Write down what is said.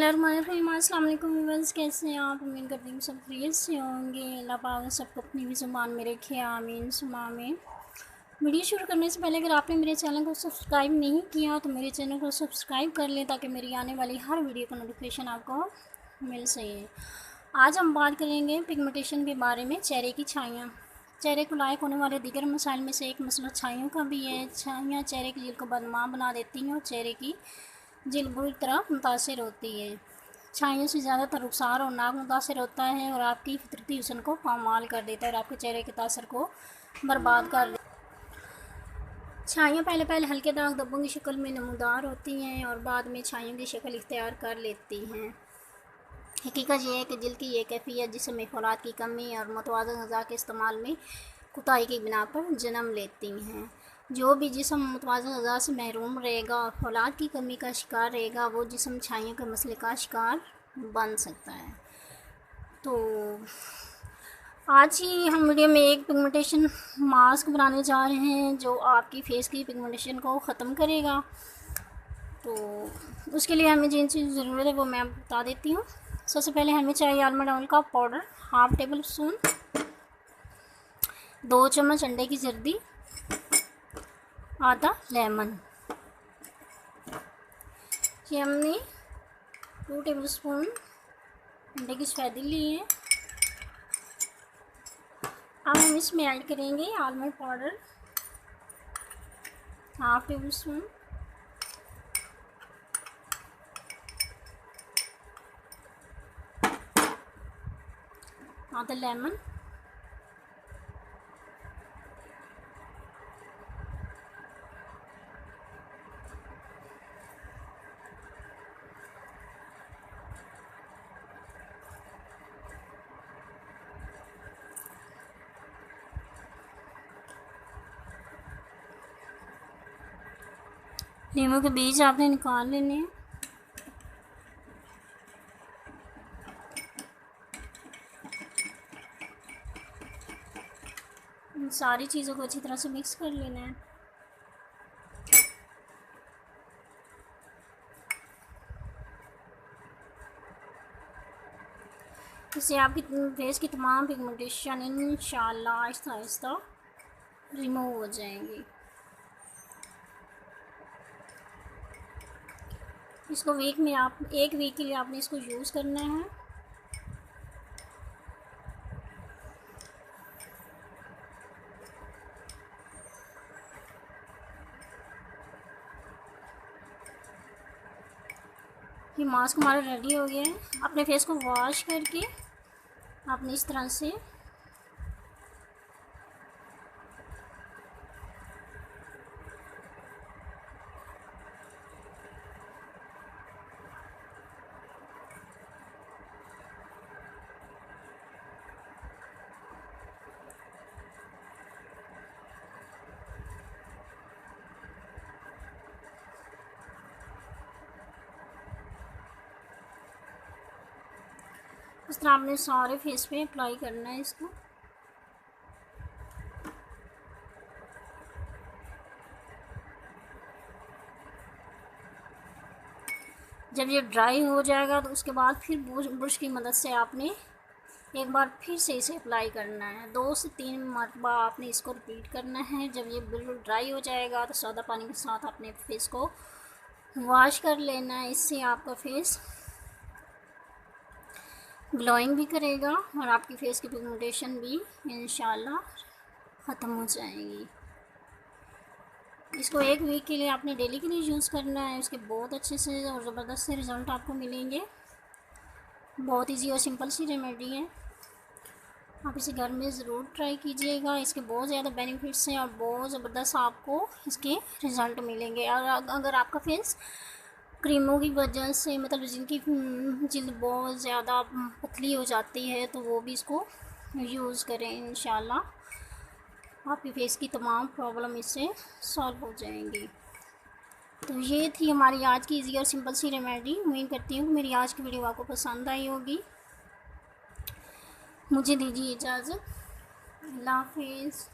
बिस्मिल्लाहिर्रहमानिर्रहीम। अस्सलाम वालेकुम व्यूअर्स, कैसे हैं आप? उम्मीद करती हूँ सब खैरियत से होंगे। अल्लाह पाक सबको अपनी भी ज़ुबान में रखे, आमीन सुम्मा आमीन। वीडियो शुरू करने से पहले अगर आपने मेरे चैनल को सब्सक्राइब नहीं किया तो मेरे चैनल को सब्सक्राइब कर लें ताकि मेरी आने वाली हर वीडियो का नोटिफिकेशन आपको मिल सके। आज हम बात करेंगे पिगमेंटेशन के बारे में। चेहरे की छाइयाँ। चेहरे को लायक होने वाले दीगर मसाइल में से एक मसला छाइयों का भी है। छाइयाँ चेहरे की जिल्द को बदनाम बना देती हैं और चेहरे की जिल्द बुरी तरह मुतासिर होती है। छाइयों से ज़्यादातर रुखसार और नाक मुतासिर होता है और आपकी फितरती हुस्न को पामाल कर देता है और आपके चेहरे के तासर को बर्बाद कर देता है। छाइयाँ पहले पहले हल्के दाग धब्बों की शक्ल में नमूदार होती हैं और बाद में छाइयों की शक्ल इख्तियार कर लेती हैं। हकीकत यह है कि जिल्द की ये कैफियत जिसमें खुराक की कमी और मुतवाज़न ग़िज़ा के इस्तेमाल में कोताही की बिना पर जन्म लेती हैं। जो भी जिस्म मुतवाज़न ग़िज़ा से महरूम रहेगा और फौलाद की कमी का शिकार रहेगा वो जिस्म छाइयों के मसले का शिकार बन सकता है। तो आज ही हम वीडियो में एक पिगमेंटेशन मास्क बनाने जा रहे हैं जो आपकी फेस की पिगमेंटेशन को ख़त्म करेगा। तो उसके लिए हमें जिन चीज़ की ज़रूरत है वो मैं बता देती हूँ। सबसे पहले हमें चाहिए आलमंड ऑयल का पाउडर, हाफ़ टेबल स्पून, 2 चम्मच अंडे की जर्दी, आधा लेमन। ये हमने 2 टेबल स्पून अंडे की सफ़ेदी ली है। अब हम इसमें ऐड करेंगे almond powder, half table spoon, आधा लेमन, नींबू के बीज आपने निकाल लेने हैं। इन सारी चीज़ों को अच्छी तरह से मिक्स कर लेना है। इससे आपकी फेस की तमाम पिगमेंटेशन इंशाल्लाह आहिस्ता आहिस्ता रिमूव हो जाएंगी। इसको वीक में आप 1 वीक के लिए आपने इसको यूज़ करना है। ये मास्क हमारा रेडी हो गया है। अपने फेस को वॉश करके आपने इस तरह से इस तरह आपने सारे फेस पे अप्लाई करना है इसको। जब ये ड्राई हो जाएगा तो उसके बाद फिर ब्रश की मदद से आपने एक बार फिर से इसे अप्लाई करना है। 2 से 3 मरतबा आपने इसको रिपीट करना है। जब ये बिल्कुल ड्राई हो जाएगा तो सादा पानी के साथ अपने फेस को वॉश कर लेना है। इससे आपका फेस ग्लोइंग भी करेगा और आपकी फेस की पिगमेंटेशन भी इंशाल्लाह ख़त्म हो जाएगी। इसको 1 वीक के लिए आपने डेली के लिए यूज़ करना है। इसके बहुत अच्छे से और ज़बरदस्त से रिज़ल्ट आपको मिलेंगे। बहुत इजी और सिंपल सी रेमेडी है। आप इसे घर में ज़रूर ट्राई कीजिएगा। इसके बहुत ज़्यादा बेनिफिट्स हैं और बहुत ज़बरदस्त आपको इसके रिज़ल्ट मिलेंगे। और अगर आपका फेस क्रीमों की वजह से मतलब जिनकी जिल्द बहुत ज़्यादा पतली हो जाती है तो वो भी इसको यूज़ करें। इंशाल्लाह आपकी फेस की तमाम प्रॉब्लम इससे सॉल्व हो जाएंगी। तो ये थी हमारी आज की इजी और सिंपल सी रेमेडी। उम्मीद करती हूँ कि मेरी आज की वीडियो आपको पसंद आई होगी। मुझे दीजिए इजाज़त। अल्लाह हाफिज़।